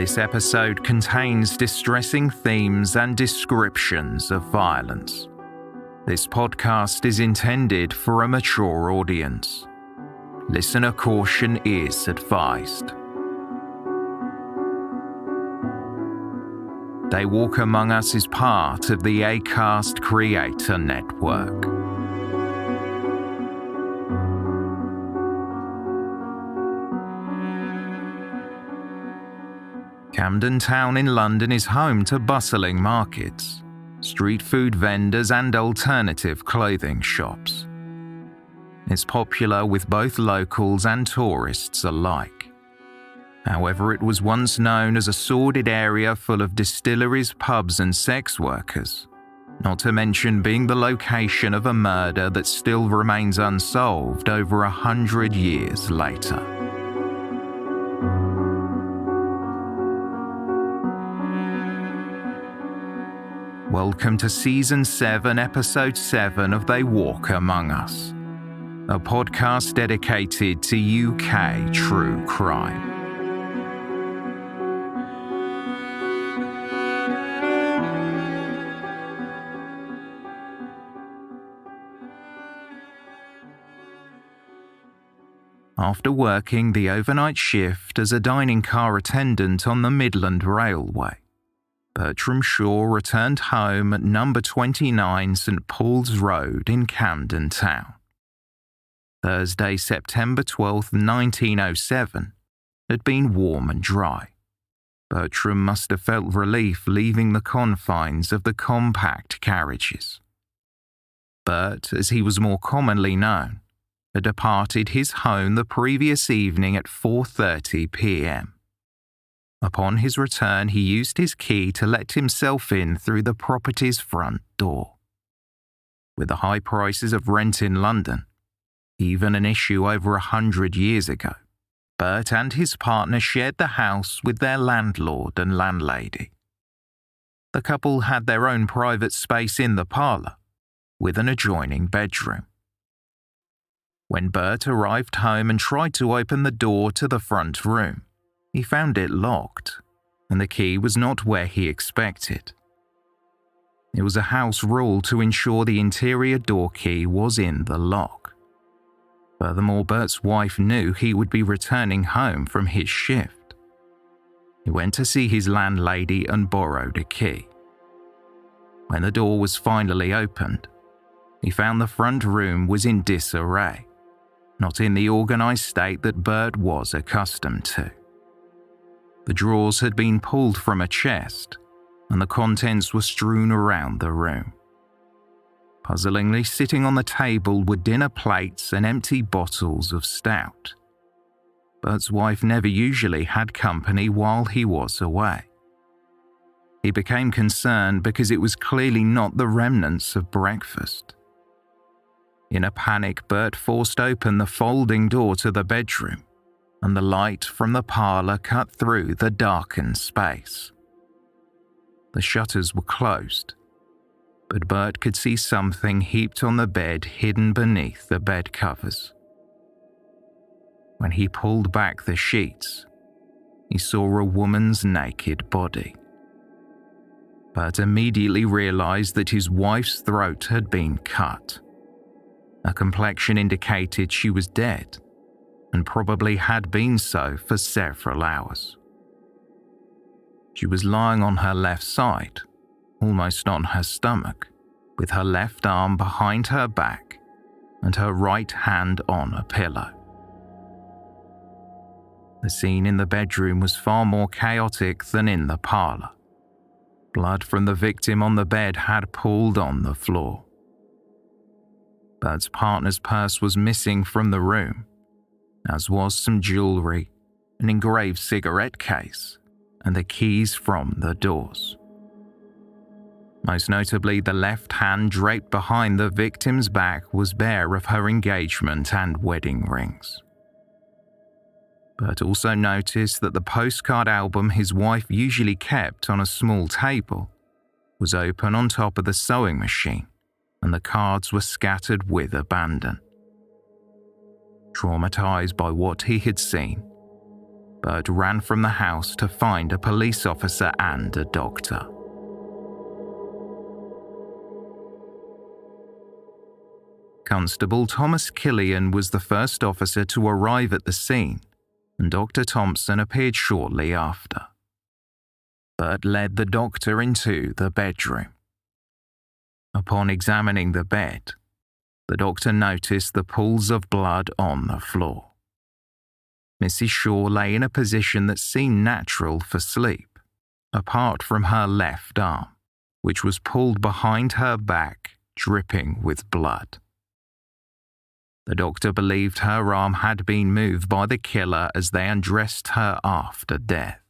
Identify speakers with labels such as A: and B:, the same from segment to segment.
A: This episode contains distressing themes and descriptions of violence. This podcast is intended for a mature audience. Listener caution is advised. They Walk Among Us is part of the Acast Creator Network. Camden Town in London is home to bustling markets, street food vendors and alternative clothing shops. It's popular with both locals and tourists alike. However, it was once known as a sordid area full of distilleries, pubs and sex workers, not to mention being the location of a murder that still remains unsolved over 100 years later. Welcome to Season 7, Episode 7 of They Walk Among Us, a podcast dedicated to UK true crime. After working the overnight shift as a dining car attendant on the Midland Railway, Bertram Shaw returned home at number 29 St Paul's Road in Camden Town. Thursday, September 12, 1907, had been warm and dry. Bertram must have felt relief leaving the confines of the compact carriages. Bert, as he was more commonly known, had departed his home the previous evening at 4:30 p.m. Upon his return, he used his key to let himself in through the property's front door. With the high prices of rent in London, even an issue over 100 years ago, Bert and his partner shared the house with their landlord and landlady. The couple had their own private space in the parlour, with an adjoining bedroom. When Bert arrived home and tried to open the door to the front room, he found it locked, and the key was not where he expected. It was a house rule to ensure the interior door key was in the lock. Furthermore, Bert's wife knew he would be returning home from his shift. He went to see his landlady and borrowed a key. When the door was finally opened, he found the front room was in disarray, not in the organised state that Bert was accustomed to. The drawers had been pulled from a chest, and the contents were strewn around the room. Puzzlingly, sitting on the table were dinner plates and empty bottles of stout. Bert's wife never usually had company while he was away. He became concerned because it was clearly not the remnants of breakfast. In a panic, Bert forced open the folding door to the bedroom, and the light from the parlour cut through the darkened space. The shutters were closed, but Bert could see something heaped on the bed hidden beneath the bed covers. When he pulled back the sheets, he saw a woman's naked body. Bert immediately realised that his wife's throat had been cut. Her complexion indicated she was dead, and probably had been so for several hours. She was lying on her left side, almost on her stomach, with her left arm behind her back and her right hand on a pillow. The scene in the bedroom was far more chaotic than in the parlour. Blood from the victim on the bed had pooled on the floor. Bert's partner's purse was missing from the room, as was some jewellery, an engraved cigarette case, and the keys from the doors. Most notably, the left hand draped behind the victim's back was bare of her engagement and wedding rings. Bert also noticed that the postcard album his wife usually kept on a small table was open on top of the sewing machine, and the cards were scattered with abandon. Traumatized by what he had seen, but ran from the house to find a police officer and a doctor. Constable Thomas Killian was the first officer to arrive at the scene, and Dr. Thompson appeared shortly after. Bert led the doctor into the bedroom. Upon examining the bed, the doctor noticed the pools of blood on the floor. Mrs. Shaw lay in a position that seemed natural for sleep, apart from her left arm, which was pulled behind her back, dripping with blood. The doctor believed her arm had been moved by the killer as they undressed her after death.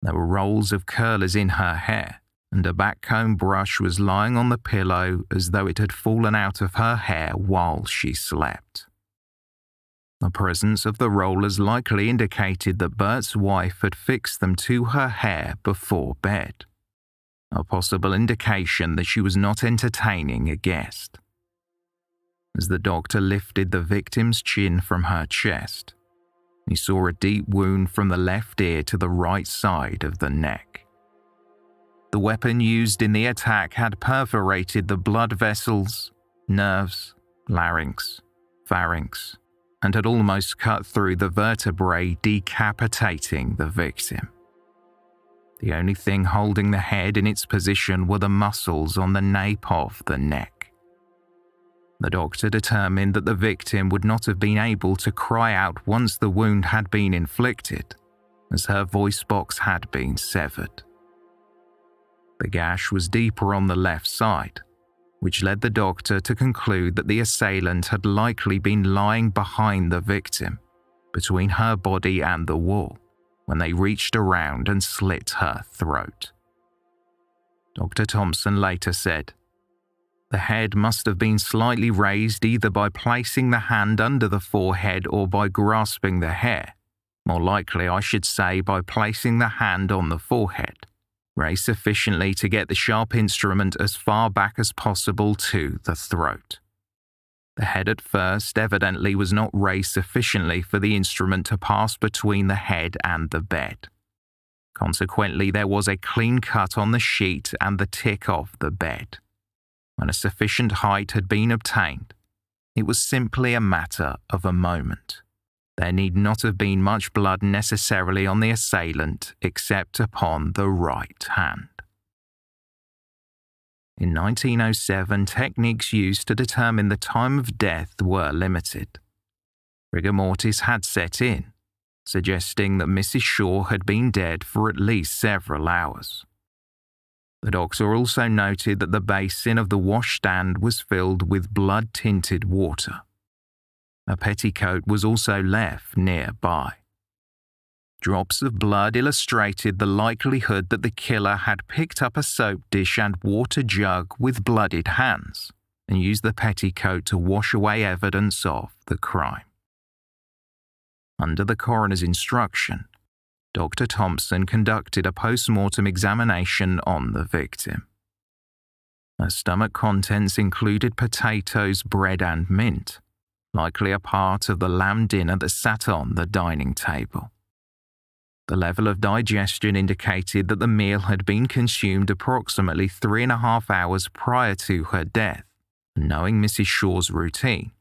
A: There were rolls of curlers in her hair, and a backcomb brush was lying on the pillow as though it had fallen out of her hair while she slept. The presence of the rollers likely indicated that Bert's wife had fixed them to her hair before bed, a possible indication that she was not entertaining a guest. As the doctor lifted the victim's chin from her chest, he saw a deep wound from the left ear to the right side of the neck. The weapon used in the attack had perforated the blood vessels, nerves, larynx, pharynx, and had almost cut through the vertebrae, decapitating the victim. The only thing holding the head in its position were the muscles on the nape of the neck. The doctor determined that the victim would not have been able to cry out once the wound had been inflicted, as her voice box had been severed. The gash was deeper on the left side, which led the doctor to conclude that the assailant had likely been lying behind the victim, between her body and the wall, when they reached around and slit her throat. Dr. Thompson later said, "The head must have been slightly raised either by placing the hand under the forehead or by grasping the hair. More likely, I should say, by placing the hand on the forehead, raised sufficiently to get the sharp instrument as far back as possible to the throat. The head at first evidently was not raised sufficiently for the instrument to pass between the head and the bed. Consequently, there was a clean cut on the sheet and the tick of the bed. When a sufficient height had been obtained, it was simply a matter of a moment. There need not have been much blood necessarily on the assailant except upon the right hand." In 1907, techniques used to determine the time of death were limited. Rigor mortis had set in, suggesting that Mrs. Shaw had been dead for at least several hours. The doctor also noted that the basin of the washstand was filled with blood-tinted water. A petticoat was also left nearby. Drops of blood illustrated the likelihood that the killer had picked up a soap dish and water jug with bloodied hands and used the petticoat to wash away evidence of the crime. Under the coroner's instruction, Dr. Thompson conducted a post-mortem examination on the victim. Her stomach contents included potatoes, bread and mint, likely a part of the lamb dinner that sat on the dining table. The level of digestion indicated that the meal had been consumed approximately 3.5 hours prior to her death, and knowing Mrs. Shaw's routine,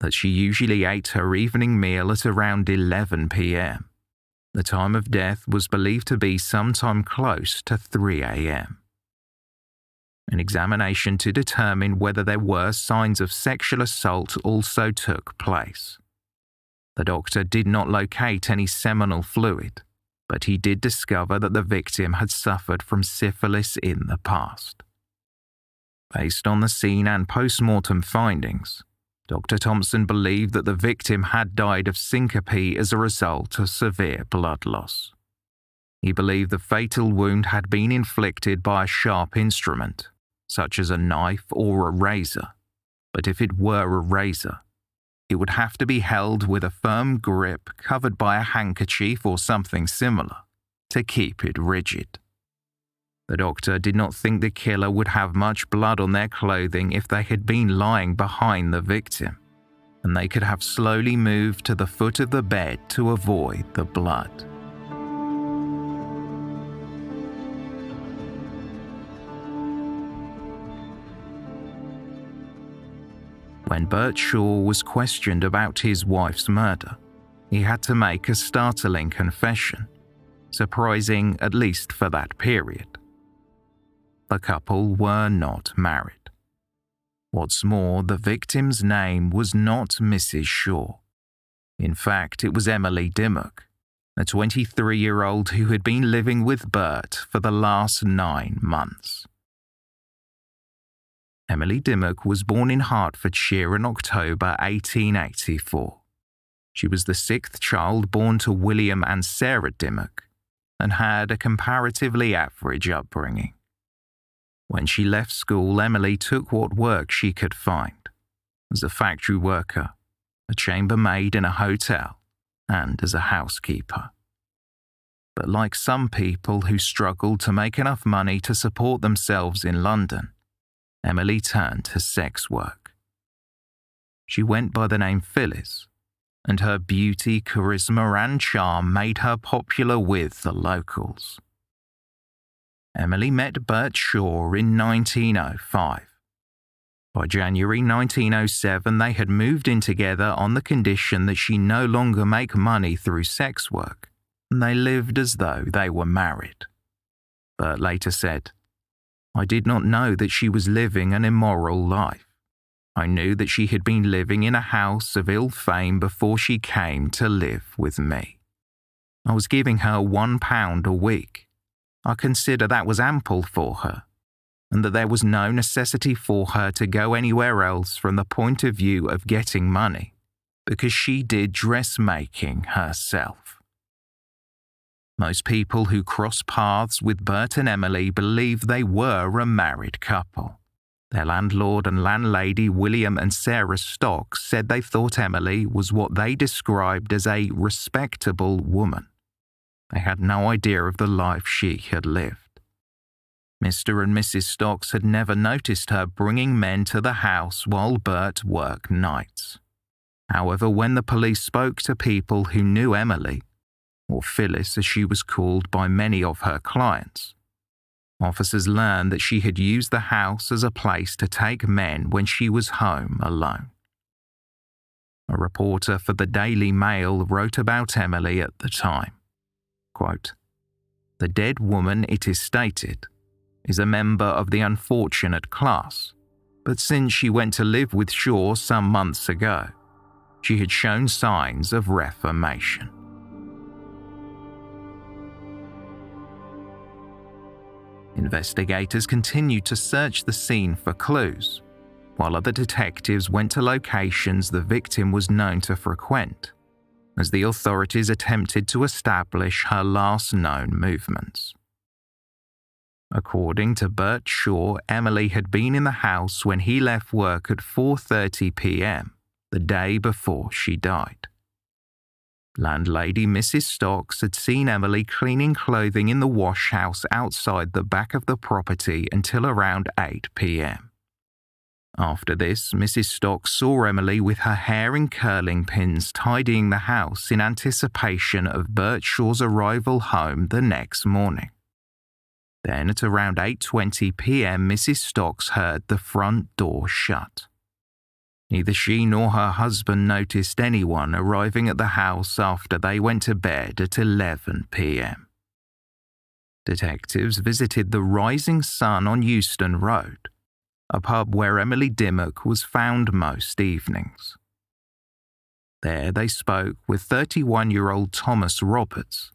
A: that she usually ate her evening meal at around 11 p.m. The time of death was believed to be sometime close to 3 a.m. An examination to determine whether there were signs of sexual assault also took place. The doctor did not locate any seminal fluid, but he did discover that the victim had suffered from syphilis in the past. Based on the scene and post-mortem findings, Dr. Thompson believed that the victim had died of syncope as a result of severe blood loss. He believed the fatal wound had been inflicted by a sharp instrument, such as a knife or a razor, but if it were a razor, it would have to be held with a firm grip covered by a handkerchief or something similar to keep it rigid. The doctor did not think the killer would have much blood on their clothing if they had been lying behind the victim. and they could have slowly moved to the foot of the bed to avoid the blood. When Bert Shaw was questioned about his wife's murder, he had to make a startling confession, surprising at least for that period. The couple were not married. What's more, the victim's name was not Mrs. Shaw. In fact, it was Emily Dimmock, a 23-year-old who had been living with Bert for the last 9 months. Emily Dimmock was born in Hertfordshire in October 1884. She was the 6th child born to William and Sarah Dimmock and had a comparatively average upbringing. When she left school, Emily took what work she could find, as a factory worker, a chambermaid in a hotel, and as a housekeeper. But like some people who struggled to make enough money to support themselves in London, Emily turned to sex work. She went by the name Phyllis, and her beauty, charisma, and charm made her popular with the locals. Emily met Bert Shaw in 1905. By January 1907, they had moved in together on the condition that she no longer make money through sex work, and they lived as though they were married. Bert later said, "I did not know that she was living an immoral life. I knew that she had been living in a house of ill fame before she came to live with me. I was giving her £1 a week. I consider that was ample for her, and that there was no necessity for her to go anywhere else from the point of view of getting money, because she did dressmaking herself." Most people who cross paths with Bert and Emily believe they were a married couple. Their landlord and landlady, William and Sarah Stocks, said they thought Emily was what they described as a respectable woman. They had no idea of the life she had lived. Mr. and Mrs. Stocks had never noticed her bringing men to the house while Bert worked nights. However, when the police spoke to people who knew Emily, or Phyllis as she was called by many of her clients, officers learned that she had used the house as a place to take men when she was home alone. A reporter for the Daily Mail wrote about Emily at the time, quote, "The dead woman, it is stated, is a member of the unfortunate class, but since she went to live with Shaw some months ago, she had shown signs of reformation." Investigators continued to search the scene for clues, while other detectives went to locations the victim was known to frequent, as the authorities attempted to establish her last known movements. According to Bert Shaw, Emily had been in the house when he left work at 4:30 p.m, the day before she died. Landlady Mrs. Stocks had seen Emily cleaning clothing in the wash house outside the back of the property until around 8 p.m. After this, Mrs. Stocks saw Emily with her hair in curling pins tidying the house in anticipation of Bert Shaw's arrival home the next morning. Then at around 8:20 p.m, Mrs. Stocks heard the front door shut. Neither she nor her husband noticed anyone arriving at the house after they went to bed at 11 p.m. Detectives visited the Rising Sun on Euston Road, a pub where Emily Dimmock was found most evenings. There they spoke with 31-year-old Thomas Roberts,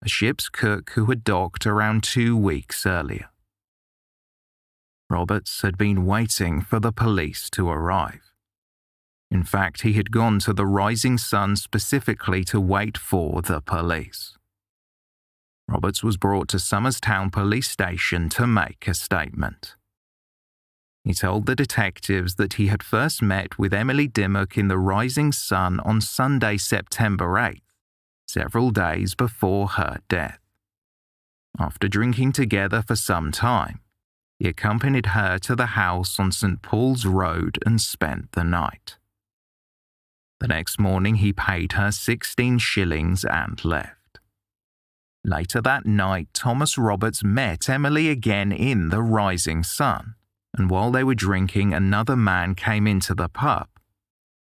A: a ship's cook who had docked around 2 weeks earlier. Roberts had been waiting for the police to arrive. In fact, he had gone to the Rising Sun specifically to wait for the police. Roberts was brought to Somers Town Police Station to make a statement. He told the detectives that he had first met with Emily Dimmock in the Rising Sun on Sunday, September 8th, several days before her death. After drinking together for some time, he accompanied her to the house on St. Paul's Road and spent the night. The next morning he paid her 16 shillings and left. Later that night, Thomas Roberts met Emily again in the Rising Sun, and while they were drinking, another man came into the pub,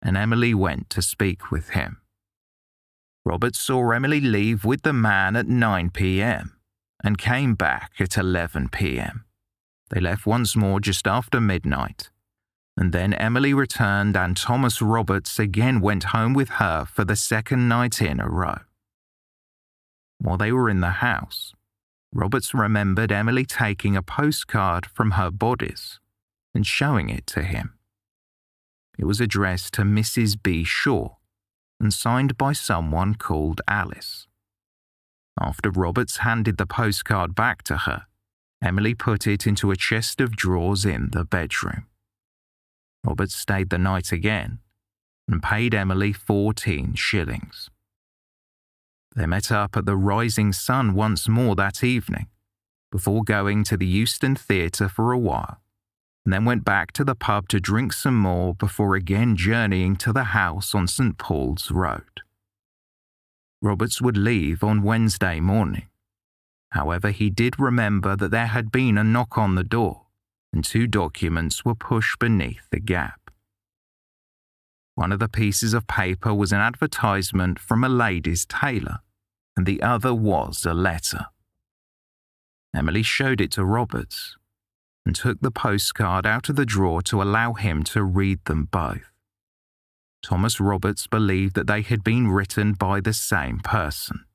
A: and Emily went to speak with him. Roberts saw Emily leave with the man at 9 p.m. and came back at 11 p.m. They left once more just after midnight, and then Emily returned and Thomas Roberts again went home with her for the second night in a row. While they were in the house, Roberts remembered Emily taking a postcard from her bodice and showing it to him. It was addressed to Mrs. B. Shaw and signed by someone called Alice. After Roberts handed the postcard back to her, Emily put it into a chest of drawers in the bedroom. Roberts stayed the night again and paid Emily 14 shillings. They met up at the Rising Sun once more that evening, before going to the Euston Theatre for a while, and then went back to the pub to drink some more before again journeying to the house on St. Paul's Road. Roberts would leave on Wednesday morning. However, he did remember that there had been a knock on the door, and 2 documents were pushed beneath the gap. One of the pieces of paper was an advertisement from a ladies' tailor, and the other was a letter. Emily showed it to Roberts and took the postcard out of the drawer to allow him to read them both. Thomas Roberts believed that they had been written by the same person.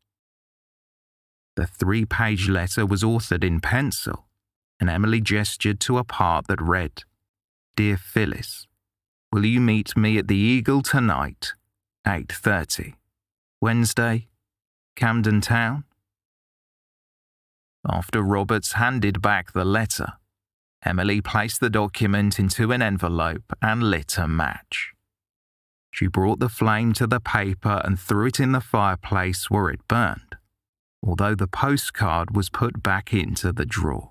A: The 3-page letter was authored in pencil, and Emily gestured to a part that read, "Dear Phyllis, will you meet me at the Eagle tonight, 8:30, Wednesday, Camden Town?" After Roberts handed back the letter, Emily placed the document into an envelope and lit a match. She brought the flame to the paper and threw it in the fireplace where it burned, although the postcard was put back into the drawer.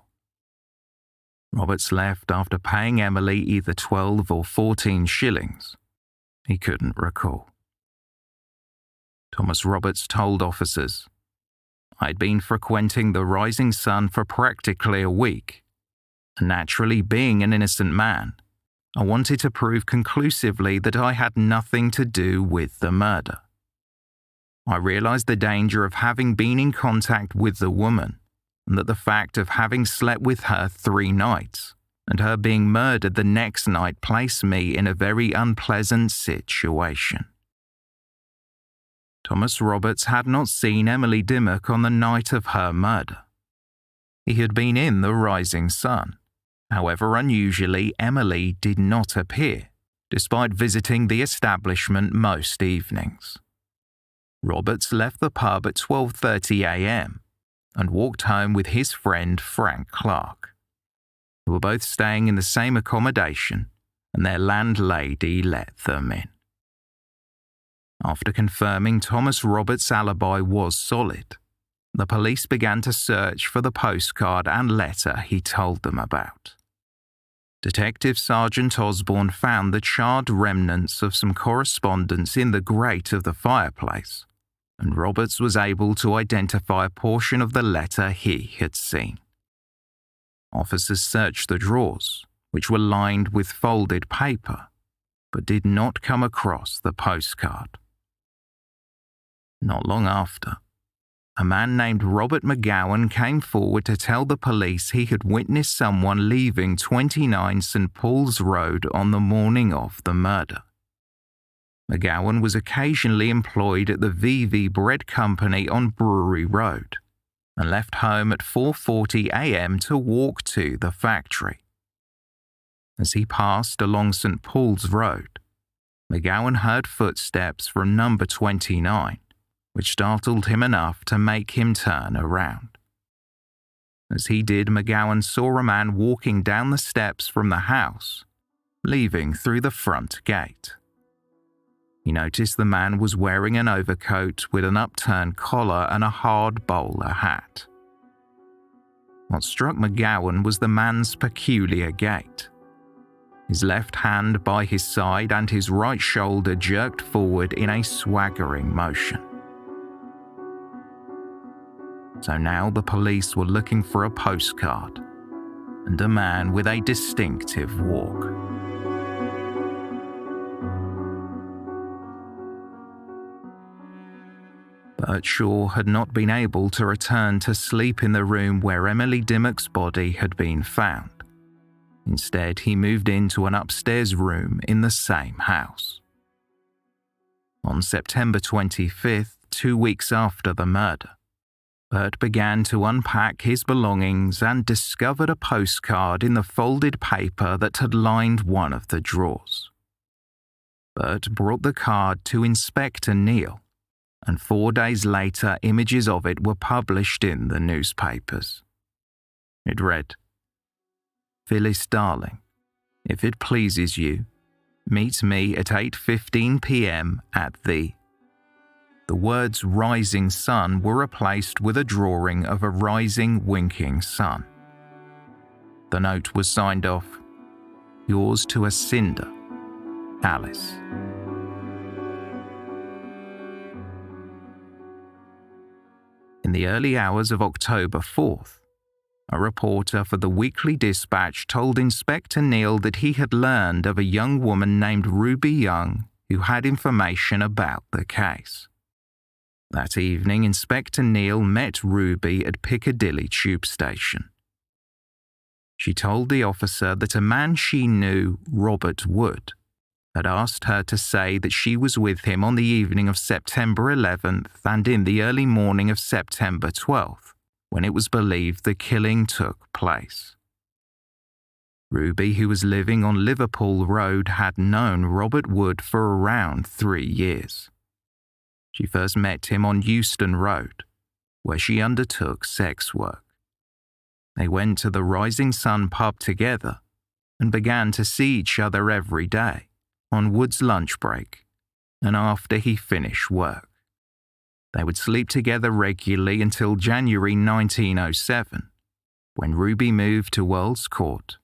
A: Roberts left after paying Emily either 12 or 14 shillings. He couldn't recall. Thomas Roberts told officers, "I'd been frequenting the Rising Sun for practically a week, and naturally being an innocent man, I wanted to prove conclusively that I had nothing to do with the murder. I realized the danger of having been in contact with the woman, and that the fact of having slept with her 3 nights and her being murdered the next night placed me in a very unpleasant situation." Thomas Roberts had not seen Emily Dimmock on the night of her murder. He had been in the Rising Sun. However, unusually, Emily did not appear, despite visiting the establishment most evenings. Roberts left the pub at 12:30 a.m. and walked home with his friend Frank Clark, who were both staying in the same accommodation, and their landlady let them in. After confirming Thomas Roberts' alibi was solid, the police began to search for the postcard and letter he told them about. Detective Sergeant Osborne found the charred remnants of some correspondence in the grate of the fireplace, and Roberts was able to identify a portion of the letter he had seen. Officers searched the drawers, which were lined with folded paper, but did not come across the postcard. Not long after, a man named Robert McGowan came forward to tell the police he had witnessed someone leaving 29 St. Paul's Road on the morning of the murder. McGowan was occasionally employed at the VV Bread Company on Brewery Road and left home at 4:40 a.m. to walk to the factory. As he passed along St. Paul's Road, McGowan heard footsteps from number 29, which startled him enough to make him turn around. As he did, McGowan saw a man walking down the steps from the house, leaving through the front gate. He noticed the man was wearing an overcoat with an upturned collar and a hard bowler hat. What struck McGowan was the man's peculiar gait. his left hand by his side and his right shoulder jerked forward in a swaggering motion. So now the police were looking for a postcard and a man with a distinctive walk. Birdshaw had not been able to return to sleep in the room where Emily Dimmock's body had been found. Instead, he moved into an upstairs room in the same house. On September 25th, 2 weeks after the murder, Bert began to unpack his belongings and discovered a postcard in the folded paper that had lined one of the drawers. Bert brought the card to Inspector Neil, and 4 days later images of it were published in the newspapers. It read, "Phyllis darling, if it pleases you, meet me at 8:15 p.m. at the..." The words rising sun were replaced with a drawing of a rising, winking sun. The note was signed off, "Yours to a cinder, Alice." In the early hours of October 4th, a reporter for the Weekly Dispatch told Inspector Neil that he had learned of a young woman named Ruby Young who had information about the case. That evening, Inspector Neil met Ruby at Piccadilly Tube Station. She told the officer that a man she knew, Robert Wood, had asked her to say that she was with him on the evening of September 11th and in the early morning of September 12th, when it was believed the killing took place. Ruby, who was living on Liverpool Road, had known Robert Wood for around 3 years. She first met him on Euston Road, where she undertook sex work. They went to the Rising Sun pub together and began to see each other every day, on Wood's lunch break, and after he finished work. They would sleep together regularly until January 1907, when Ruby moved to Earl's Court,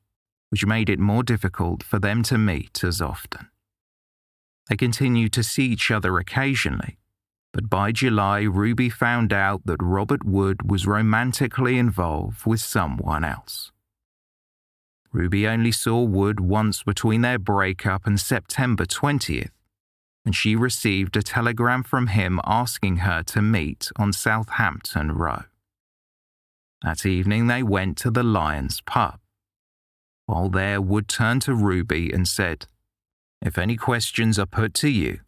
A: which made it more difficult for them to meet as often. They continued to see each other occasionally, but by July, Ruby found out that Robert Wood was romantically involved with someone else. Ruby only saw Wood once between their breakup and September 20th, and she received a telegram from him asking her to meet on Southampton Row. That evening they went to the Lions pub. While there, Wood turned to Ruby and said, "If any questions are put to you,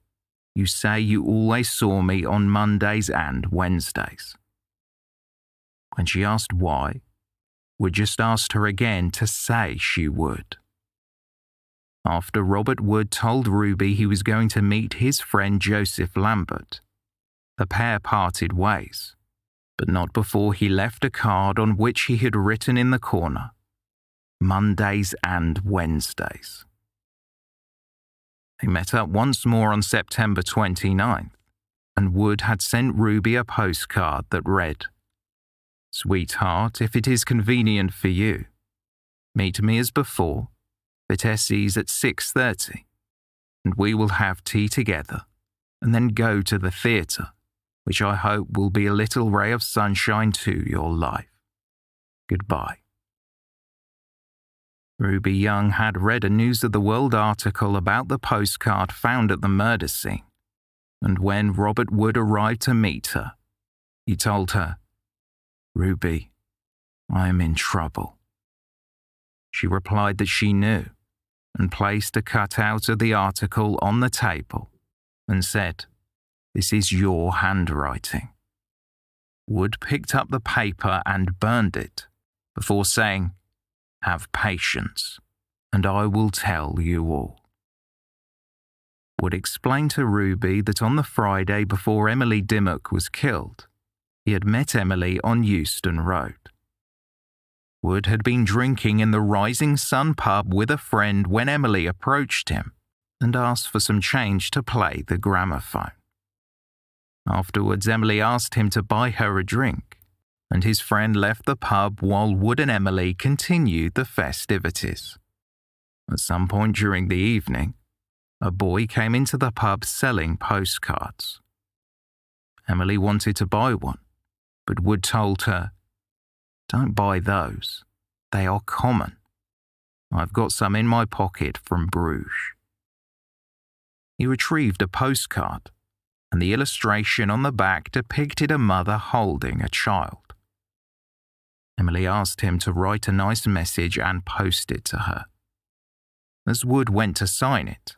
A: you say you always saw me on Mondays and Wednesdays." When she asked why, Wood just asked her again to say she would. After Robert Wood told Ruby he was going to meet his friend Joseph Lambert, the pair parted ways, but not before he left a card on which he had written in the corner, "Mondays and Wednesdays." They met up once more on September 29th, and Wood had sent Ruby a postcard that read, "Sweetheart, if it is convenient for you, meet me as before, Vitessi's at 6:30, and we will have tea together, and then go to the theatre, which I hope will be a little ray of sunshine to your life. Goodbye." Ruby Young had read a News of the World article about the postcard found at the murder scene, and when Robert Wood arrived to meet her, he told her, "Ruby, I am in trouble." She replied that she knew, and placed a cutout of the article on the table and said, "This is your handwriting." Wood picked up the paper and burned it before saying, "Have patience, and I will tell you all." Wood explained to Ruby that on the Friday before Emily Dimmock was killed, he had met Emily on Euston Road. Wood had been drinking in the Rising Sun pub with a friend when Emily approached him and asked for some change to play the gramophone. Afterwards, Emily asked him to buy her a drink, and his friend left the pub while Wood and Emily continued the festivities. At some point during the evening, a boy came into the pub selling postcards. Emily wanted to buy one, but Wood told her, "Don't buy those. They are common. I've got some in my pocket from Bruges." He retrieved a postcard, and the illustration on the back depicted a mother holding a child. Emily asked him to write a nice message and post it to her. As Wood went to sign it,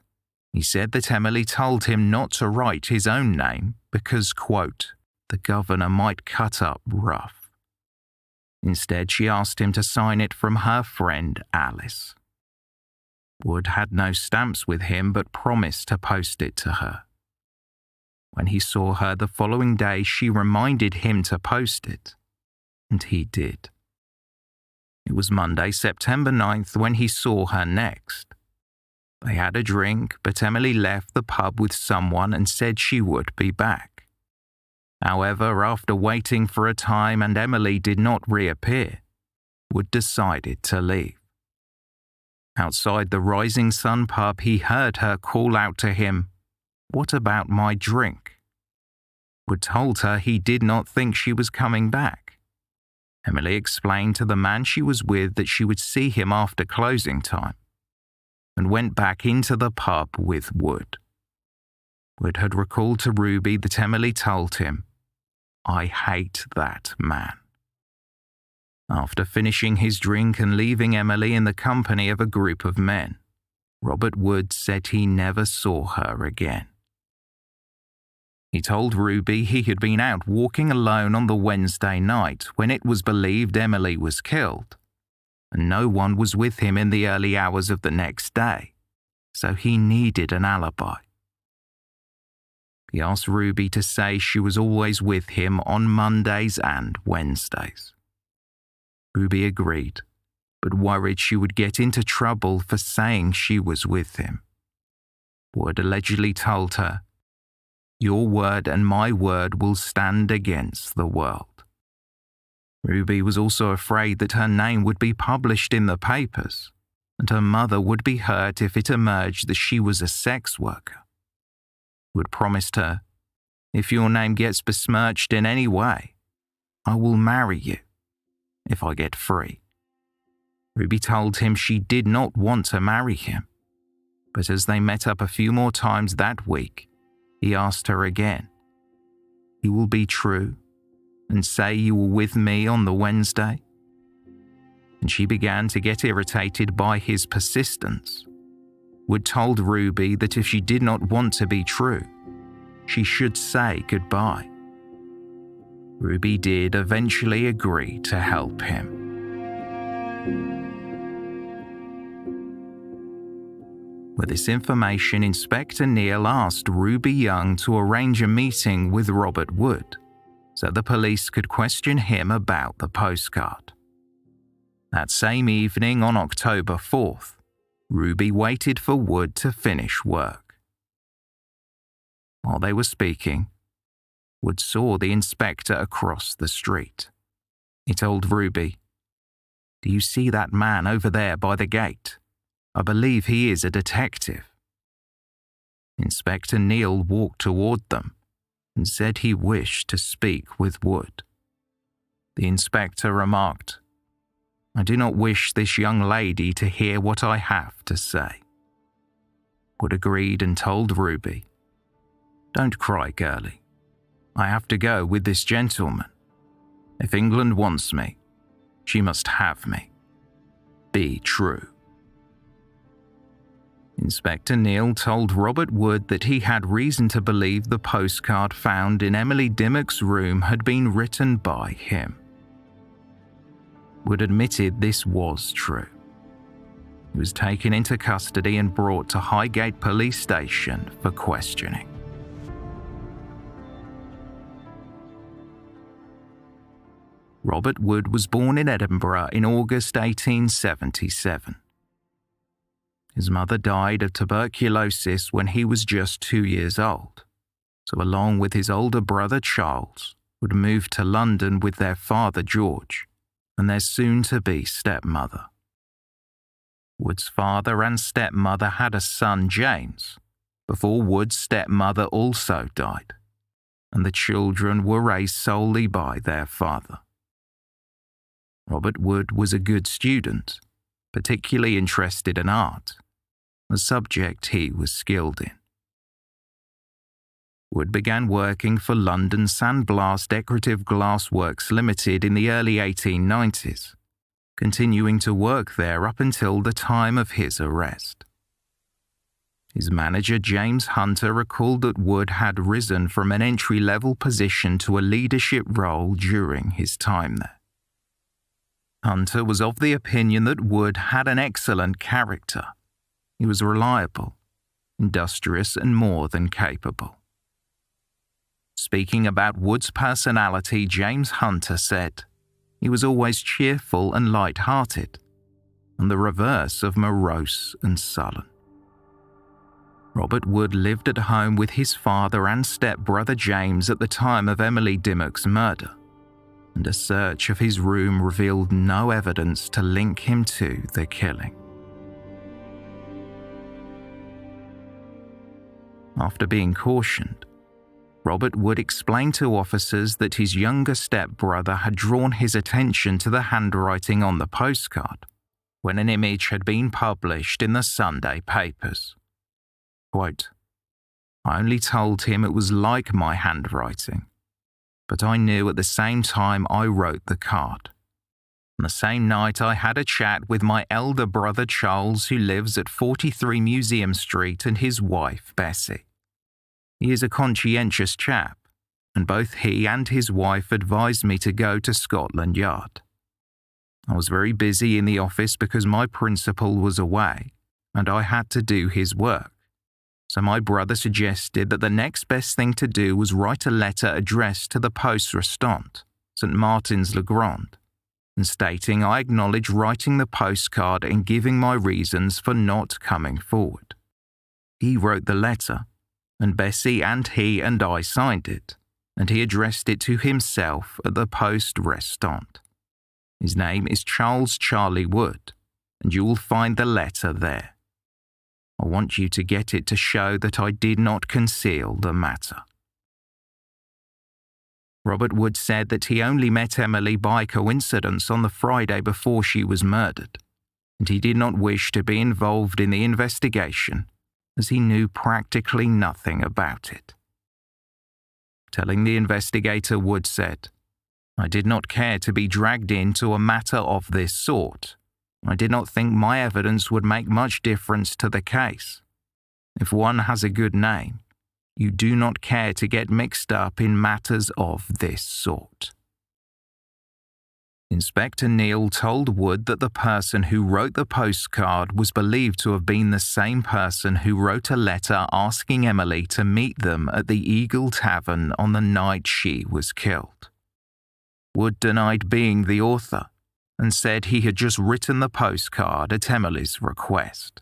A: he said that Emily told him not to write his own name because, quote, "the governor might cut up rough." Instead, she asked him to sign it from her friend Alice. Wood had no stamps with him but promised to post it to her. When he saw her the following day, she reminded him to post it, and he did. It was Monday, September 9th, when he saw her next. They had a drink, but Emily left the pub with someone and said she would be back. However, after waiting for a time and Emily did not reappear, Wood decided to leave. Outside the Rising Sun pub, he heard her call out to him, "What about my drink?" Wood told her he did not think she was coming back. Emily explained to the man she was with that she would see him after closing time, and went back into the pub with Wood. Wood had recalled to Ruby that Emily told him, "I hate that man." After finishing his drink and leaving Emily in the company of a group of men, Robert Wood said he never saw her again. He told Ruby he had been out walking alone on the Wednesday night when it was believed Emily was killed, and no one was with him in the early hours of the next day, so he needed an alibi. He asked Ruby to say she was always with him on Mondays and Wednesdays. Ruby agreed, but worried she would get into trouble for saying she was with him. Wood allegedly told her, "Your word and my word will stand against the world." Ruby was also afraid that her name would be published in the papers, and her mother would be hurt if it emerged that she was a sex worker. Wood promised her, "If your name gets besmirched in any way, I will marry you, if I get free." Ruby told him she did not want to marry him, but as they met up a few more times that week, he asked her again, "You will be true and say you were with me on the Wednesday?" And she began to get irritated by his persistence. Wood told Ruby that if she did not want to be true, she should say goodbye. Ruby did eventually agree to help him. With this information, Inspector Neil asked Ruby Young to arrange a meeting with Robert Wood so the police could question him about the postcard. That same evening on October 4th, Ruby waited for Wood to finish work. While they were speaking, Wood saw the inspector across the street. He told Ruby, "Do you see that man over there by the gate? I believe he is a detective." Inspector Neil walked toward them and said he wished to speak with Wood. The inspector remarked, "I do not wish this young lady to hear what I have to say." Wood agreed and told Ruby, "Don't cry, girlie. I have to go with this gentleman. If England wants me, she must have me. Be true." Inspector Neil told Robert Wood that he had reason to believe the postcard found in Emily Dimmock's room had been written by him. Wood admitted this was true. He was taken into custody and brought to Highgate Police Station for questioning. Robert Wood was born in Edinburgh in August 1877. His mother died of tuberculosis when he was just 2 years old, so along with his older brother Charles, Wood moved to London with their father George and their soon-to-be stepmother. Wood's father and stepmother had a son, James, before Wood's stepmother also died, and the children were raised solely by their father. Robert Wood was a good student, particularly interested in art, a subject he was skilled in. Wood began working for London Sandblast Decorative Glass Works Limited in the early 1890s, continuing to work there up until the time of his arrest. His manager, James Hunter, recalled that Wood had risen from an entry-level position to a leadership role during his time there. Hunter was of the opinion that Wood had an excellent character. He was reliable, industrious, and more than capable. Speaking about Wood's personality, James Hunter said, "He was always cheerful and light-hearted, and the reverse of morose and sullen." Robert Wood lived at home with his father and stepbrother James at the time of Emily Dimmock's murder, and a search of his room revealed no evidence to link him to the killing. After being cautioned, Robert Wood explained to officers that his younger stepbrother had drawn his attention to the handwriting on the postcard when an image had been published in the Sunday papers. Quote, "I only told him it was like my handwriting, but I knew at the same time I wrote the card. On the same night I had a chat with my elder brother Charles, who lives at 43 Museum Street, and his wife Bessie. He is a conscientious chap, and both he and his wife advised me to go to Scotland Yard. I was very busy in the office because my principal was away, and I had to do his work. So my brother suggested that the next best thing to do was write a letter addressed to the Poste Restante, St. Martin's le Grand, and stating I acknowledge writing the postcard and giving my reasons for not coming forward. He wrote the letter, and Bessie and he and I signed it, and he addressed it to himself at the Poste Restante. His name is Charles Charlie Wood, and you will find the letter there. I want you to get it to show that I did not conceal the matter." Robert Wood said that he only met Emily by coincidence on the Friday before she was murdered, and he did not wish to be involved in the investigation as he knew practically nothing about it. Telling the investigator, Wood said, "I did not care to be dragged into a matter of this sort. I did not think my evidence would make much difference to the case. If one has a good name, you do not care to get mixed up in matters of this sort." Inspector Neal told Wood that the person who wrote the postcard was believed to have been the same person who wrote a letter asking Emily to meet them at the Eagle Tavern on the night she was killed. Wood denied being the author and said he had just written the postcard at Emily's request.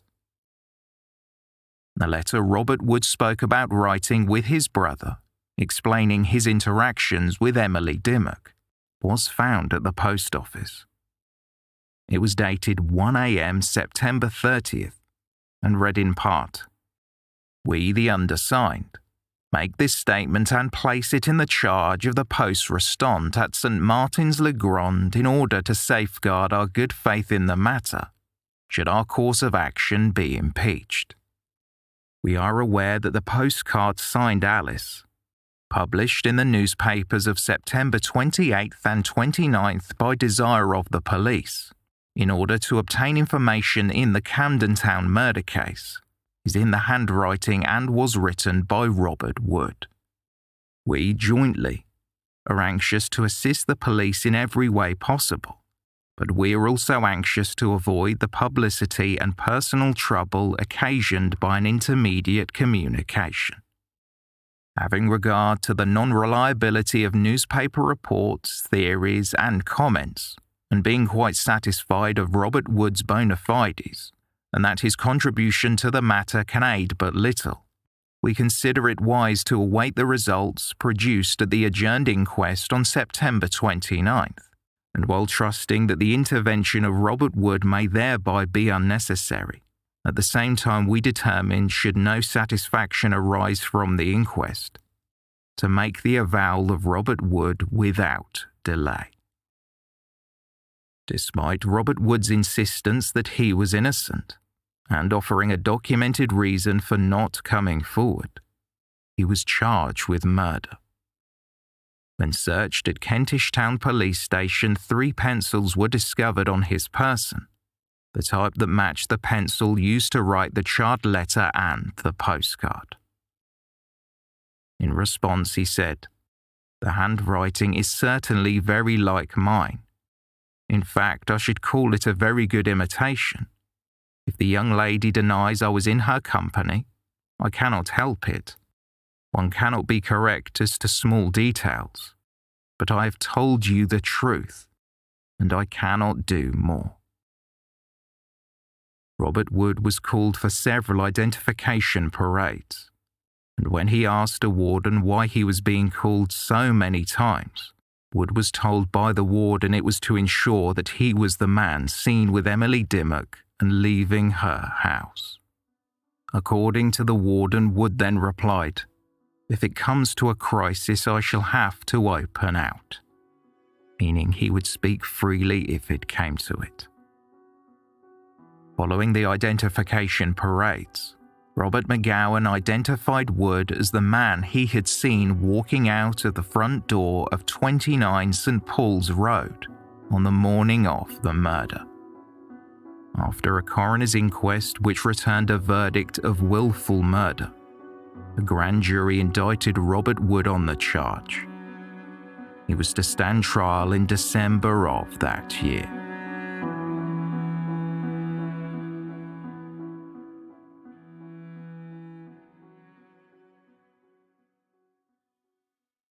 A: The letter Robert Wood spoke about writing with his brother, explaining his interactions with Emily Dimmock, was found at the post office. It was dated 1 a.m. September 30th and read in part, "We, the undersigned, make this statement and place it in the charge of the Poste Restante at St. Martin's le Grand in order to safeguard our good faith in the matter, should our course of action be impeached. We are aware that the postcard signed Alice, published in the newspapers of September 28th and 29th by desire of the police, in order to obtain information in the Camden Town murder case, is in the handwriting and was written by Robert Wood. We jointly are anxious to assist the police in every way possible, but we are also anxious to avoid the publicity and personal trouble occasioned by an intermediate communication. Having regard to the non-reliability of newspaper reports, theories, and comments, and being quite satisfied of Robert Wood's bona fides, and that his contribution to the matter can aid but little, we consider it wise to await the results produced at the adjourned inquest on September 29th, and while trusting that the intervention of Robert Wood may thereby be unnecessary, at the same time we determined, should no satisfaction arise from the inquest, to make the avowal of Robert Wood without delay. Despite Robert Wood's insistence that he was innocent, and offering a documented reason for not coming forward, he was charged with murder. When searched at Kentish Town Police Station, 3 pencils were discovered on his person, the type that matched the pencil used to write the charred letter and the postcard. In response, he said, "The handwriting is certainly very like mine. In fact, I should call it a very good imitation. If the young lady denies I was in her company, I cannot help it. One cannot be correct as to small details, but I have told you the truth, and I cannot do more." Robert Wood was called for several identification parades, and when he asked a warden why he was being called so many times, Wood was told by the warden it was to ensure that he was the man seen with Emily Dimmock and leaving her house. According to the warden, Wood then replied, "If it comes to a crisis, I shall have to open out," meaning he would speak freely if it came to it. Following the identification parades, Robert McGowan identified Wood as the man he had seen walking out of the front door of 29 St. Paul's Road on the morning of the murder. After a coroner's inquest which returned a verdict of willful murder, the grand jury indicted Robert Wood on the charge. He was to stand trial in December of that year.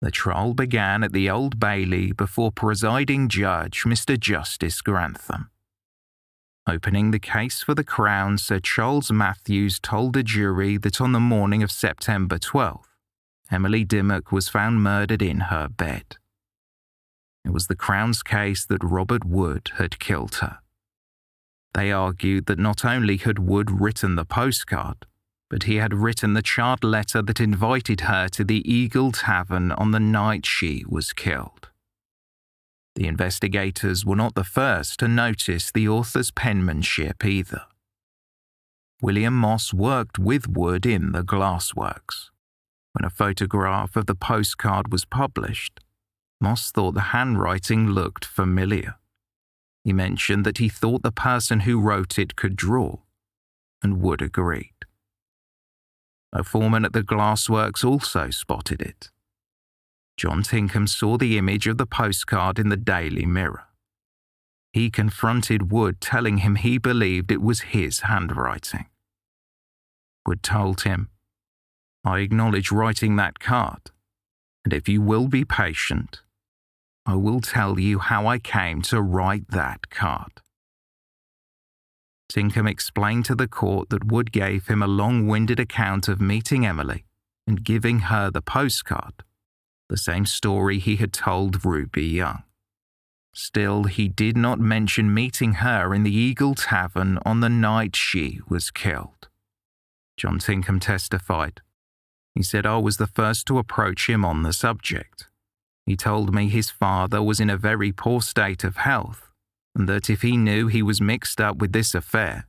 A: The trial began at the Old Bailey before presiding judge Mr. Justice Grantham. Opening the case for the Crown, Sir Charles Matthews told the jury that on the morning of September 12th, Emily Dimmock was found murdered in her bed. It was the Crown's case that Robert Wood had killed her. They argued that not only had Wood written the postcard, but he had written the charred letter that invited her to the Eagle Tavern on the night she was killed. The investigators were not the first to notice the author's penmanship either. William Moss worked with Wood in the glassworks. When a photograph of the postcard was published, Moss thought the handwriting looked familiar. He mentioned that he thought the person who wrote it could draw, and Wood agreed. A foreman at the glassworks also spotted it. John Tinkham saw the image of the postcard in the Daily Mirror. He confronted Wood, telling him he believed it was his handwriting. Wood told him, "I acknowledge writing that card, and if you will be patient, I will tell you how I came to write that card." Tinkham explained to the court that Wood gave him a long-winded account of meeting Emily and giving her the postcard, the same story he had told Ruby Young. Still, he did not mention meeting her in the Eagle Tavern on the night she was killed. John Tinkham testified. He said I was the first to approach him on the subject. He told me his father was in a very poor state of health, and that if he knew he was mixed up with this affair,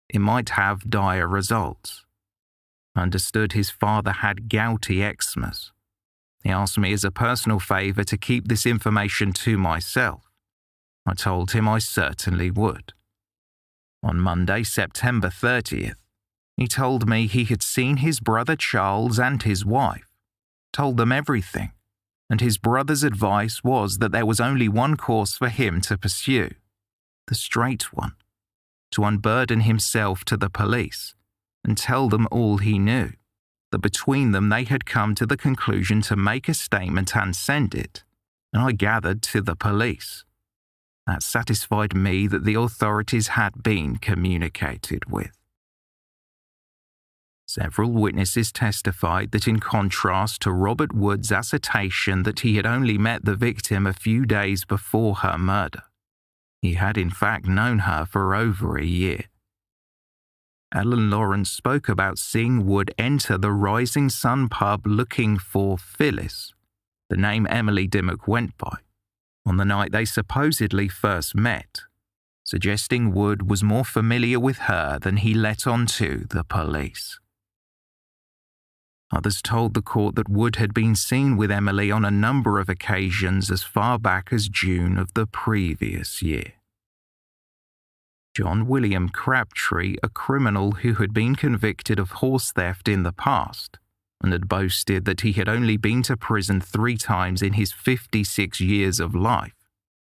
A: it might have dire results. I understood his father had gouty eczemas. He asked me as a personal favour to keep this information to myself. I told him I certainly would. On Monday, September 30th, he told me he had seen his brother Charles and his wife, told them everything, and his brother's advice was that there was only one course for him to pursue, the straight one, to unburden himself to the police and tell them all he knew, that between them they had come to the conclusion to make a statement and send it, and I gathered to the police. That satisfied me that the authorities had been communicated with. Several witnesses testified that in contrast to Robert Wood's assertion that he had only met the victim a few days before her murder, he had in fact known her for over a year. Ellen Lawrence spoke about seeing Wood enter the Rising Sun pub looking for Phyllis, the name Emily Dimmock went by, on the night they supposedly first met, suggesting Wood was more familiar with her than he let on to the police. Others told the court that Wood had been seen with Emily on a number of occasions as far back as June of the previous year. John William Crabtree, a criminal who had been convicted of horse theft in the past and had boasted that he had only been to prison 3 times in his 56 years of life,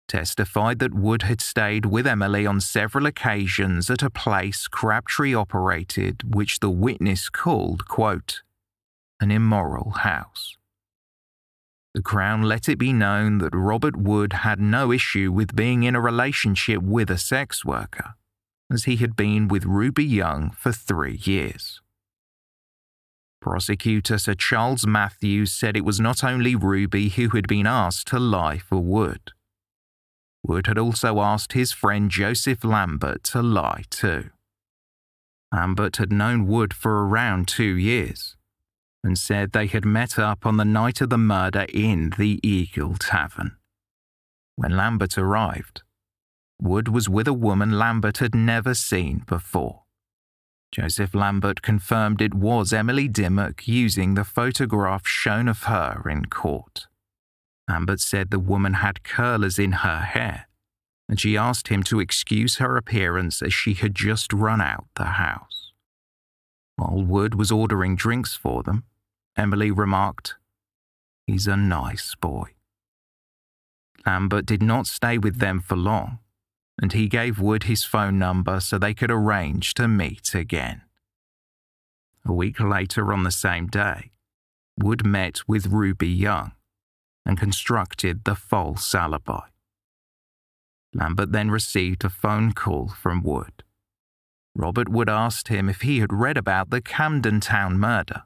A: testified that Wood had stayed with Emily on several occasions at a place Crabtree operated which the witness called, quote, an immoral house. The Crown let it be known that Robert Wood had no issue with being in a relationship with a sex worker, as he had been with Ruby Young for 3 years. Prosecutor Sir Charles Matthews said it was not only Ruby who had been asked to lie for Wood. Wood had also asked his friend Joseph Lambert to lie too. Lambert had known Wood for around 2 years, and said they had met up on the night of the murder in the Eagle Tavern. When Lambert arrived, Wood was with a woman Lambert had never seen before. Joseph Lambert confirmed it was Emily Dimmock using the photograph shown of her in court. Lambert said the woman had curlers in her hair, and she asked him to excuse her appearance as she had just run out the house. While Wood was ordering drinks for them, Emily remarked, "He's a nice boy." Lambert did not stay with them for long, and he gave Wood his phone number so they could arrange to meet again. A week later on the same day, Wood met with Ruby Young and constructed the false alibi. Lambert then received a phone call from Wood. Robert Wood asked him if he had read about the Camden Town murder,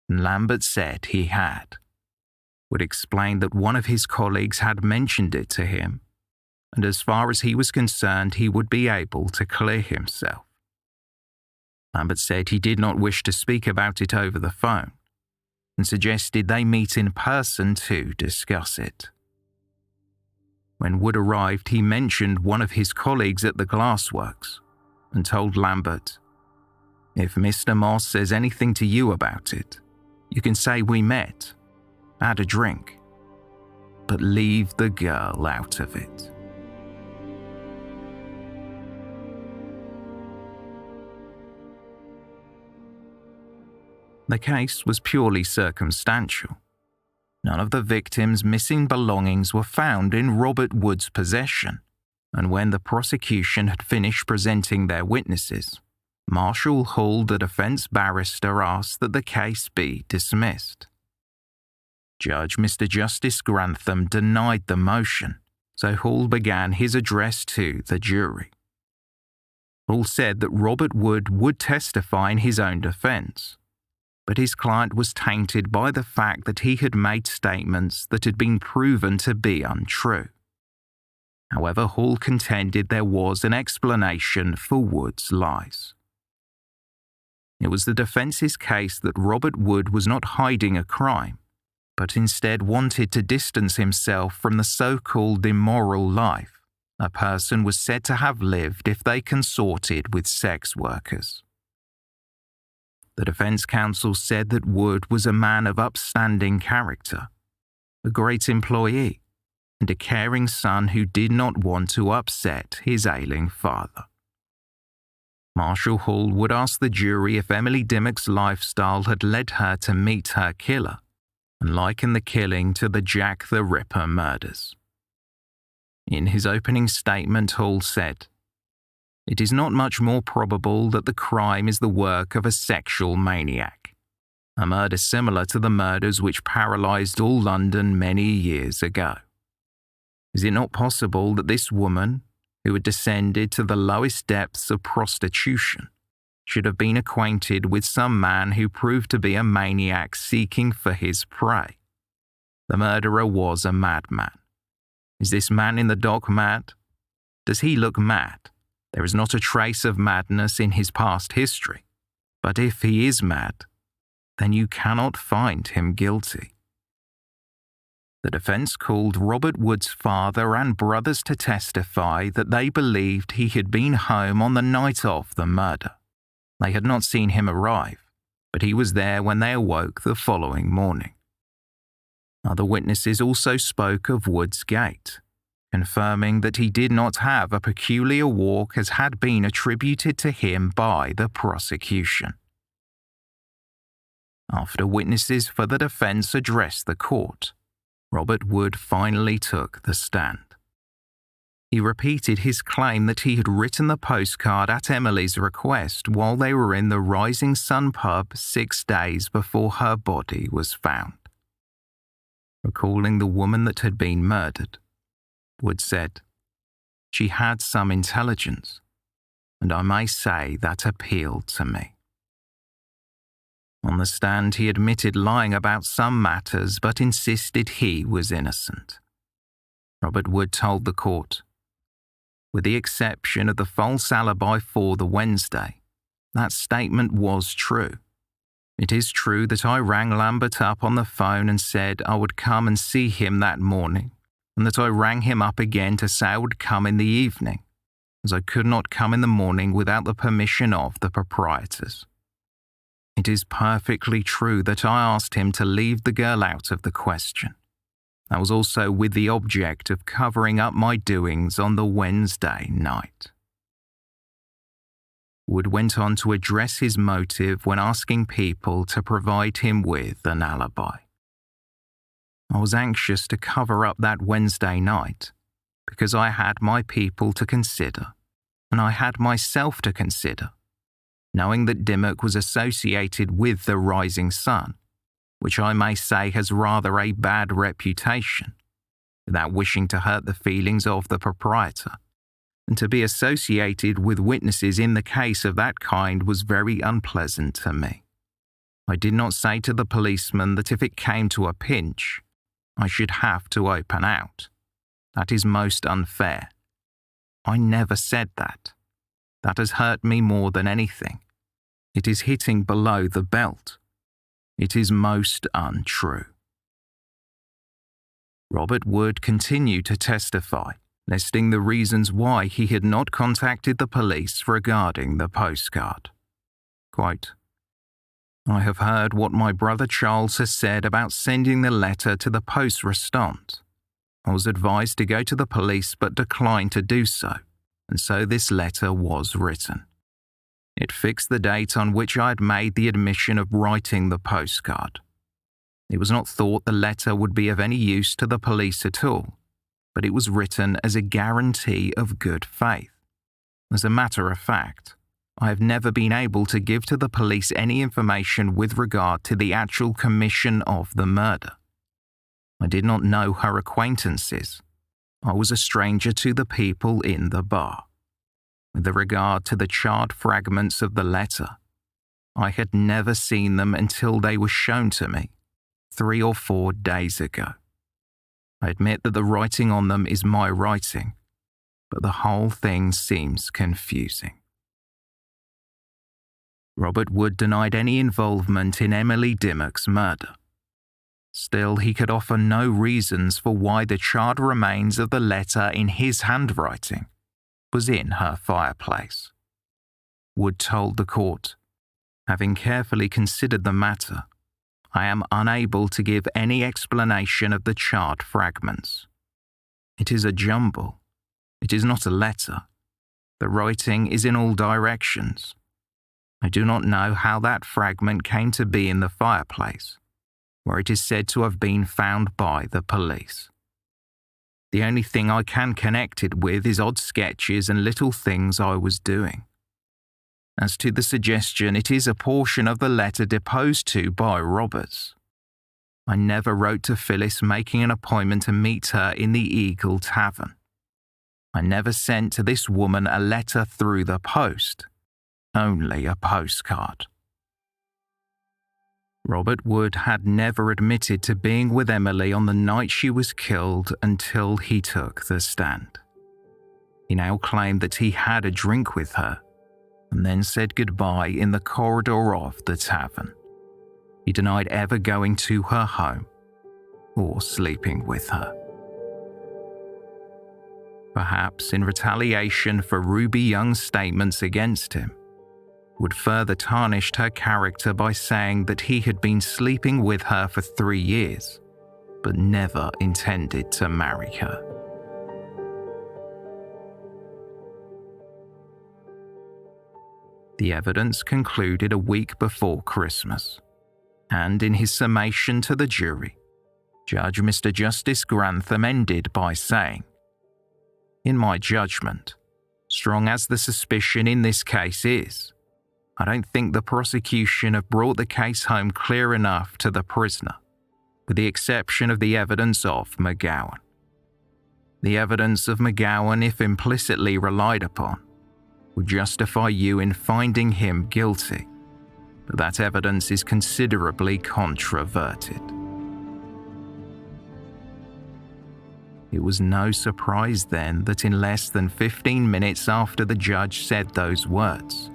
A: and Lambert said he had. Wood explained that one of his colleagues had mentioned it to him, and as far as he was concerned, he would be able to clear himself. Lambert said he did not wish to speak about it over the phone, and suggested they meet in person to discuss it. When Wood arrived, he mentioned one of his colleagues at the glassworks, and told Lambert, "If Mr. Moss says anything to you about it, you can say we met, had a drink, but leave the girl out of it." The case was purely circumstantial. None of the victim's missing belongings were found in Robert Wood's possession, and when the prosecution had finished presenting their witnesses, Marshall Hall, the defense barrister, asked that the case be dismissed. Judge Mr. Justice Grantham denied the motion, so Hall began his address to the jury. Hall said that Robert Wood would testify in his own defense, but his client was tainted by the fact that he had made statements that had been proven to be untrue. However, Hall contended there was an explanation for Wood's lies. It was the defence's case that Robert Wood was not hiding a crime, but instead wanted to distance himself from the so-called immoral life a person was said to have lived if they consorted with sex workers. The defense counsel said that Wood was a man of upstanding character, a great employee, and a caring son who did not want to upset his ailing father. Marshall Hall would ask the jury if Emily Dimmock's lifestyle had led her to meet her killer, and liken the killing to the Jack the Ripper murders. In his opening statement, Hall said, "It is not much more probable that the crime is the work of a sexual maniac, a murder similar to the murders which paralysed all London many years ago. Is it not possible that this woman, who had descended to the lowest depths of prostitution, should have been acquainted with some man who proved to be a maniac seeking for his prey. The murderer was a madman. Is this man in the dock mad? Does he look mad? There is not a trace of madness in his past history. But if he is mad, then you cannot find him guilty. The defense called Robert Wood's father and brothers to testify that they believed he had been home on the night of the murder. They had not seen him arrive, but he was there when they awoke the following morning. Other witnesses also spoke of Wood's gait, confirming that he did not have a peculiar walk as had been attributed to him by the prosecution. After witnesses for the defense addressed the court, Robert Wood finally took the stand. He repeated his claim that he had written the postcard at Emily's request while they were in the Rising Sun pub 6 days before her body was found. Recalling the woman that had been murdered, Wood said, "She had some intelligence, and I may say that appealed to me." On the stand, he admitted lying about some matters but insisted he was innocent. Robert Wood told the court, "With the exception of the false alibi for the Wednesday, that statement was true. It is true that I rang Lambert up on the phone and said I would come and see him that morning, and that I rang him up again to say I would come in the evening, as I could not come in the morning without the permission of the proprietors. It is perfectly true that I asked him to leave the girl out of the question. That was also with the object of covering up my doings on the Wednesday night." Wood went on to address his motive when asking people to provide him with an alibi. "I was anxious to cover up that Wednesday night because I had my people to consider, and I had myself to consider, knowing that Dimmock was associated with the Rising Sun, which I may say has rather a bad reputation, without wishing to hurt the feelings of the proprietor, and to be associated with witnesses in the case of that kind was very unpleasant to me. I did not say to the policeman that if it came to a pinch, I should have to open out. That is most unfair. I never said that. That has hurt me more than anything. It is hitting below the belt. It is most untrue." Robert Wood continued to testify, listing the reasons why he had not contacted the police regarding the postcard. Quote, "I have heard what my brother Charles has said about sending the letter to the poste restante. I was advised to go to the police but declined to do so, and so this letter was written. It fixed the date on which I had made the admission of writing the postcard. It was not thought the letter would be of any use to the police at all, but it was written as a guarantee of good faith. As a matter of fact, I have never been able to give to the police any information with regard to the actual commission of the murder. I did not know her acquaintances. I was a stranger to the people in the bar. With regard to the charred fragments of the letter, I had never seen them until they were shown to me 3 or 4 days ago. I admit that the writing on them is my writing, but the whole thing seems confusing." Robert Wood denied any involvement in Emily Dimmock's murder. Still, he could offer no reasons for why the charred remains of the letter in his handwriting was in her fireplace. Wood told the court, "Having carefully considered the matter, I am unable to give any explanation of the charred fragments. It is a jumble. It is not a letter. The writing is in all directions. I do not know how that fragment came to be in the fireplace, where it is said to have been found by the police. The only thing I can connect it with is odd sketches and little things I was doing. As to the suggestion, it is a portion of the letter deposed to by Roberts. I never wrote to Phyllis making an appointment to meet her in the Eagle Tavern. I never sent to this woman a letter through the post. only a postcard. Robert Wood had never admitted to being with Emily on the night she was killed until he took the stand. He now claimed that he had a drink with her and then said goodbye in the corridor of the tavern. He denied ever going to her home or sleeping with her. Perhaps in retaliation for Ruby Young's statements against him, Wood further tarnished her character by saying that he had been sleeping with her for 3 years, but never intended to marry her. The evidence concluded a week before Christmas, and in his summation to the jury, Judge Mr. Justice Grantham ended by saying, "In my judgment, strong as the suspicion in this case is, I don't think the prosecution have brought the case home clear enough to the prisoner, with the exception of the evidence of McGowan. The evidence of McGowan, if implicitly relied upon, would justify you in finding him guilty, but that evidence is considerably controverted." It was no surprise then that in less than 15 minutes after the judge said those words,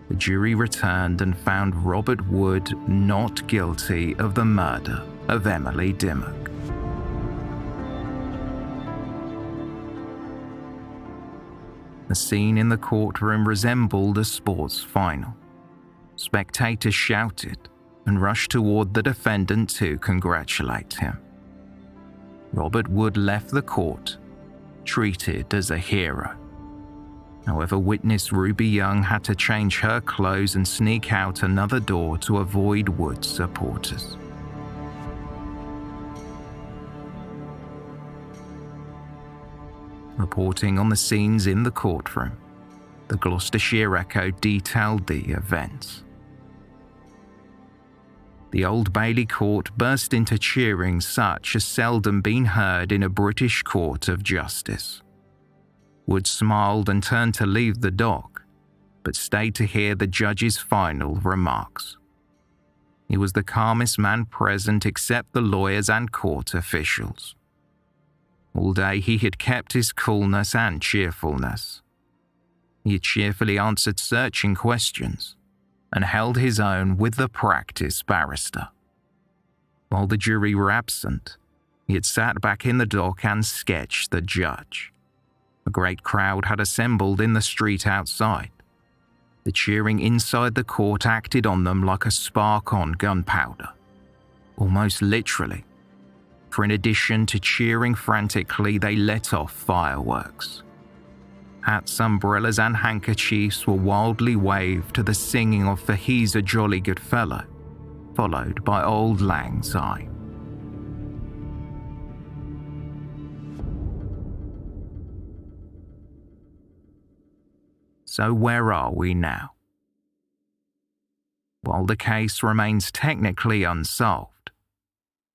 A: the jury returned and found Robert Wood not guilty of the murder of Emily Dimmock. The scene in the courtroom resembled a sports final. Spectators shouted and rushed toward the defendant to congratulate him. Robert Wood left the court, treated as a hero. However, witness Ruby Young had to change her clothes and sneak out another door to avoid Wood's supporters. Reporting on the scenes in the courtroom, the Gloucestershire Echo detailed the events. The Old Bailey court burst into cheering such as seldom been heard in a British court of justice. Wood smiled and turned to leave the dock, but stayed to hear the judge's final remarks. He was the calmest man present except the lawyers and court officials. All day he had kept his coolness and cheerfulness. He had cheerfully answered searching questions and held his own with the practiced barrister. While the jury were absent, he had sat back in the dock and sketched the judge. A great crowd had assembled in the street outside. The cheering inside the court acted on them like a spark on gunpowder, almost literally, for in addition to cheering frantically, they let off fireworks. Hats, umbrellas and handkerchiefs were wildly waved to the singing of "For He's a Jolly Good Fellow," followed by Auld Lang Syne. So where are we now? While the case remains technically unsolved,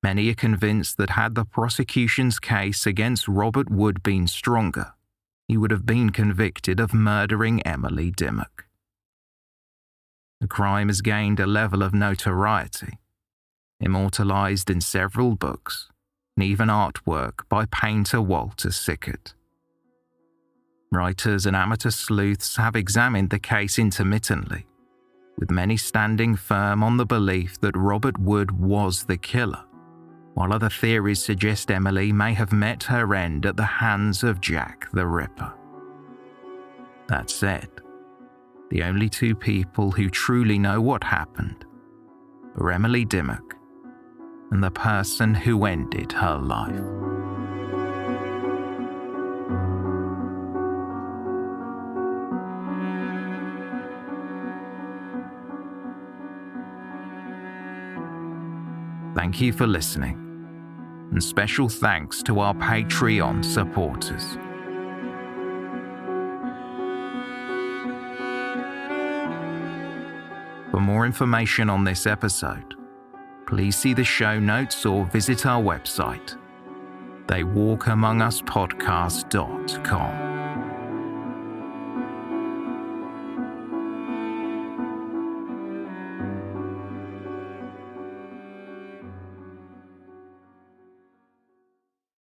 A: many are convinced that had the prosecution's case against Robert Wood been stronger, he would have been convicted of murdering Emily Dimmock. The crime has gained a level of notoriety, immortalised in several books and even artwork by painter Walter Sickert. Writers and amateur sleuths have examined the case intermittently, with many standing firm on the belief that Robert Wood was the killer, while other theories suggest Emily may have met her end at the hands of Jack the Ripper. That said, the only two people who truly know what happened are Emily Dimmock and the person who ended her life. Thank you for listening, and special thanks to our Patreon supporters. For more information on this episode, please see the show notes or visit our website, theywalkamonguspodcast.com.